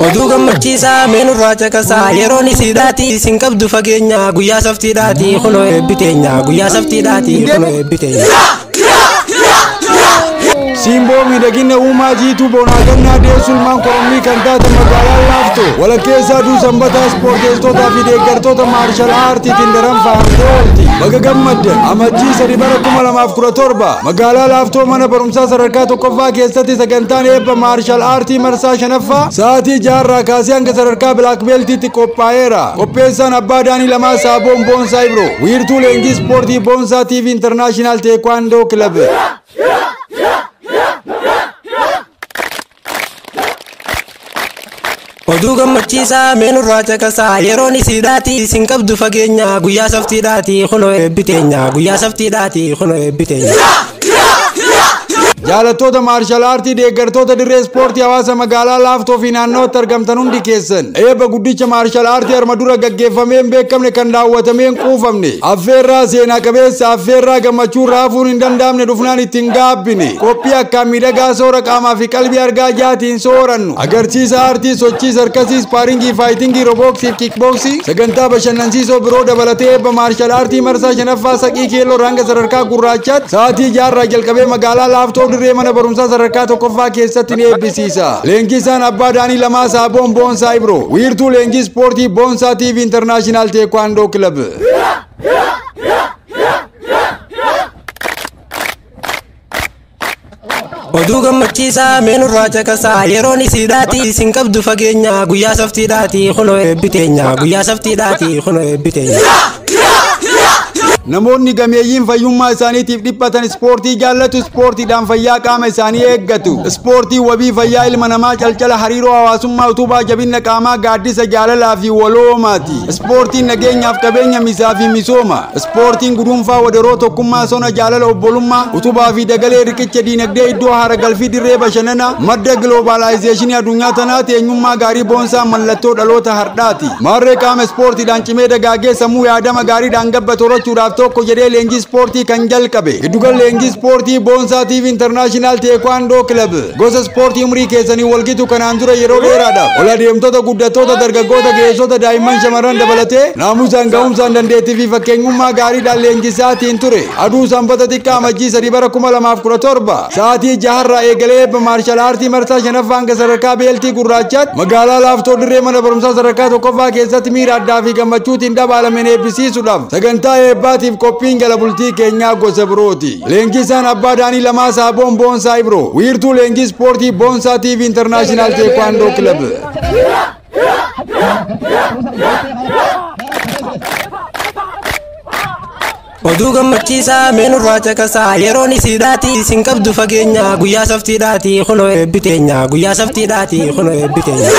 Oduu gammachiisaa meenurraa caqasaa yeroon isiidhaati isin qabdu fageenya guyyaa saftiidhaati kunoo eebbiteenya guyyaa saftiidhaati kunoo eebbiteenya. Simboo miidhagina uumaa jiituu boonaa gannaa deessulmaan korommii kan taate magaalaa Laaftoo walakkeessaa duu sanbataa ispoorteessitootaa fi deeggartoota maarshal aartiitiin daran fahamtee oolti. Baga gammaddan amajjii 3 bara 2017 magaalaa Laaftoo mana barumsaa sadarkaa tokkoffaa keessatti sagantaan eebba maarshal aartii marsaa 5ffaa sa'aatii 6 kaasee hanga sadarkaa bilaak beeltiitti qophaa'eera. Qopheessaan abbaa daanii lamaa Saaboon Boonsaa Ibro wiirtuu leenjii ispoortii Boonsaa TV International Taekwondo Club. Oduu gammachiisaa meenurraa caqasaa yeroon isiidhaati isin qabdu fageenya guyyaa saftiidhaati kunoo eebbiteenya guyyaa saftiidhaati kunoo eebbiteenya. Jaalattoota maarshal aartii deeggartoota dirree ispoortii hawaasa magaalaa Laaftoo fi naannootti argamtan hundi keessan eebba guddicha maarshal aartii arma dura gaggeeffamee hin beekamne kan daawwatamee hin quufamne affeerraa seenaa qabeessa affeerraa gammachuu raafuun hin danda'amne dhufnaan ittiin gaabbine qophii akkaan miidhagaa soora qaamaa fi qalbii argaa jaatiin soorannu agarsiisa aartii sochii sarkasii spaaringii faayitingii roobooksii fi kiikbooksii sagantaa bashannansiisoo biroo dabalatee eebba maarshal aartii marsaa 5ffaa saqii keelloo hanga sadarkaa gurraachaatti sa'aatii 6 jalqabee magaalaa Laaftoo dirree mana barumsaa sadarkaa tokkoffaa keessatti ni eebbisiisa. Leenjisaan abbaa daanii lamaa Saaboon Boonsaa Ibro wiirtuu leenjii ispoortii Boonsaa TV International Taekwondo Club. Oduu gammachiisaa meenurraa caqasaa yeroon isiidhaati isin qabdu fageenya guyyaa saftiidhaati kunoo eebbiteenya guyyaa saftiidhaati kunoo eebbiteenya. Namoonni gameeyyiin fayyummaa isaaniitiif dhiphatan ispoortii jaallatu ispoortiidhaan fayyaa qaama isaanii eeggatu. Ispoortii wabii fayyaa ilma namaa calcala hariiroo hawaasummaa utubaa jabina qaamaa gaaddisa jaalalaa fi waloomaati. Ispoortiin nageenyaaf qabeenya misaa fi misooma. Ispoortiin guduunfaa wadaroo tokkummaa sona jaalala obbolummaa utubaa fi dagalee riqicha diinagdee iddoo haara galfii dirree bashannana madda giloobaalaayizeeshinii addunyaa tanaati eenyummaa gaarii boonsaa mallattoo dhaloota hardhaati. Maarree qaama ispoortiidhaan cimee dagaagee sammuu yaadama gaariidhaan gabba torachuudhaaf tokko jedhee leenjii ispoortii kan jalqabe giddugal leenjii ispoortii Boonsaa TV International Taekwondo Club gosa ispoortii umrii keessanii walgitu kanaan dura yeroo dheeraadhaaf ol adeemtota guddattoota dargaggoota ga'eessota daa'imman shamarran dabalatee naamusaan ga'umsaan dandeettii fi fakkeenyummaa gaariidhaan leenjisaatiin ture aduu sanbata xiqqaa amajjii 3 bara 2017 sa'aatii 6 eegalee eebba maarshal aartii marsaa 5ffaa hanga sadarkaa beeltii gurraachaatti magaalaa Laaftoo dirree mana barumsaa sadarkaa tokkoffaa keessatti miira addaa fi gammachuutiin dabaalameen eebbisiisuudhaaf sagantaa eebbaatiif qophiin jala bultii keenyaa gosa birooti. Leenjisaan abbaa daanii lamaa Saaboon Boonsaa Ibro wiirtuu leenjii ispoortii Boonsaa TV International Taekwondo Club. Oduu gammachiisaa meenurraa caqasaa yeroon isiidhaati isin qabdu fageenya guyyaa saftiidhaati kunoo eebbiteenya guyyaa saftiidhaati kunoo eebbiteenya.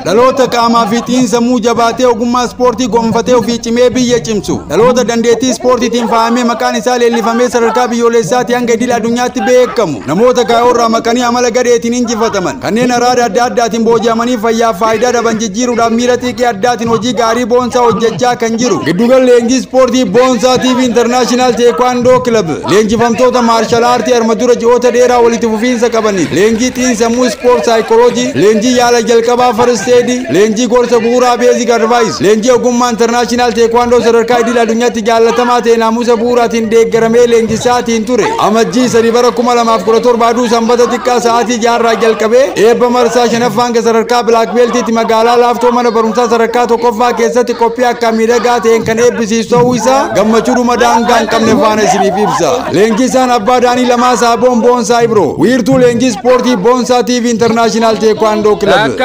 Dhaloota qaamaa fi xiinsammuu jabaatee ogummaa ispoortii gonfatee ofii cimee biyya cimsu dhaloota dandeettii ispoortiitiin faayamee maqaan isaa leellifamee sadarkaa biyyoolessaatti hanga idil addunyaatti beekamu namoota kaayyoorraa maqanii amala gadheetiin injifataman kanneen araada adda addaatiin booji'amanii fayyaaf faayidaa dhaban jijjiiruudhaaf miira xiqqee addaatiin hojii gaarii boonsaa hojjechaa kan jiru giddugal leenjii ispoortii Boonsaa TV International Taekwondo Club leenjifamtoota maarshal aartii arma dura ji'oota dheeraa walitti fufiinsa qabaniif leenjii xiinsammuu ispoort saayikooloojii leenjii yaala jalqabaa farsteedii leenjii gorsa bu'uuraa beezik advaayis leenjii ogummaa International Taekwondo sadarkaa idil addunyaatti jaallatamaa ta'e naamusa bu'uuraatiin deeggaramee leenjisaatiin ture amajjii 3 bara 2017 aduu sanbata xiqqaa sa'aatii 6 jalqabee eebba marsaa 5ffaa hanga sadarkaa bilaak beeltiitti magaalaa Laaftoo mana barumsaa sadarkaa tokkoffaa keessatti qophii akka miidhagaa ta'een kan eebbisiisu ta'uu isaa gammachuudhuma daangaa hin qabne faana isiniif ibsa. Leenjisaan abbaa daanii lamaa Saaboon Boonsaa Ibro wiirtuu leenjii ispoortii Boonsaa TV International Taekwondo Club.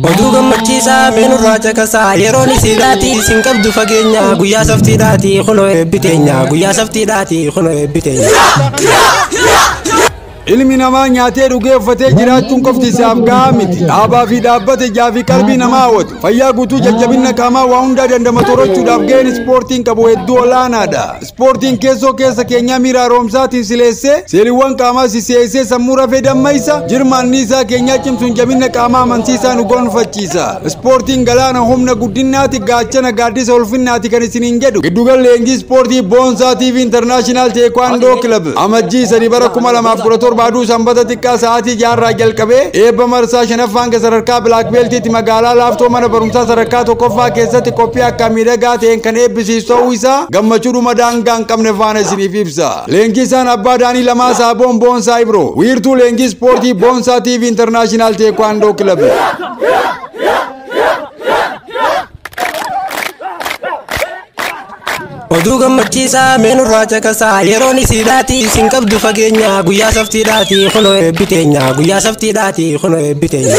Oduu gammachiisaa meenurraa caqasaa yeroon isiidhaati isin qabdu fageenya guyyaa saftiidhaati kunoo eebbiteenya guyyaa saftiidhaati kunoo eebbiteenya. ilmi namaa nyaatee dhugee uffatee jiraachuun qofti isaaf gahaa miti. Dhaabaa fi dhaabbata ijaa fi qalbii namaa hawwatu. Fayyaa guutuu jajjabina qaamaa waa hundaa dandama torachuudhaaf gaheen ispoortiin qabu hedduu olaanaadha. Ispoortiin keessoo keessa keenyaa miira haaromsaatiin sileessee seeliiwwan qaamaa siseessee sammuu rafee dammaysa. Jirmaanni isaa keenyaa cimsuun jabina qaamaa amansiisaa nu gonfachiisa. Ispoortiin galaana humna guddinaati gaachana gaaddisa ulfinnaati kan isiniin jedhu. Giddugalli leenjii ispoortii Boonsaa TV International Taekwondo Club. Amajjii 3 bara 2017 aduu sanbata xiqqaa sa'aatii 6 jalqabee eebba marsaa shanaffaan sadarkaa Black Beltiitti magaalaa Laaftoo mana barumsaa sadarkaa tokkoffaa keessatti qophii akka miidhagaa ta'een kan eebbisiisu ta'uu isaa gammachuudhuma daangaa hin qabne faana isiniif ibsa. Leenjisaan abbaa daanii lamaa Saaboon Boonsaa Ibro. Wiirtuu leenjii ispoortii Boonsaa TV International Taekwondo Club. Oduu gammachiisaa meenurraa caqasaa yeroon isiidhaati isin qabdu fageenya guyyaa saftiidhaati kunoo eebbiteenya guyyaa saftiidhaati kunoo eebbiteenya.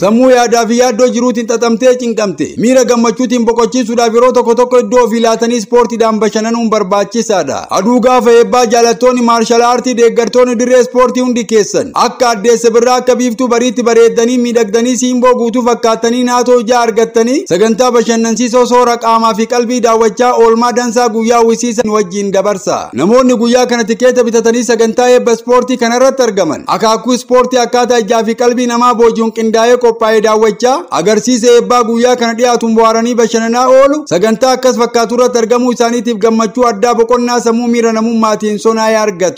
Sammuu yaadaa fi yaaddoo jiruutiin xaxamtee cinqamte miira gammachuutiin boqochiisuudhaaf yeroo tokko tokko iddoo ofii laatanii ispoortiidhaan bashannanuun barbaachisaadha. Aduu gaafa eebbaa jaalattoonni maarshaal aartii deeggartoonni dirree ispoortii hundi keessan akka addeessa birraa akka biiftuu bariitti bareeddanii miidhagdanii siimboo guutuu fakkaatanii naatoo ijaa argattanii sagantaa bashannansiisoo soora qaamaa fi qalbii daawwachaa oolmaa dansaa guyyaa hawwisiisan wajjin dabarsa. Namoonni guyyaa kana tikeeta bitatanii sagantaa eebba ispoortii kanarratti argaman akaakuu ispoortii akkaataa ijaa fi qalbii namaa booji'uun qindaa'ee qophaa'ee daawwachaa agarsiisa eebbaa guyyaa kana dhiyaatuun bohaaranii bashannanaa oolu sagantaa akkas fakkaatu irratti argamuu isaaniitiif gammachuu addaa boqonnaa sammuu miira namummaatiin sonaa'ee argatu.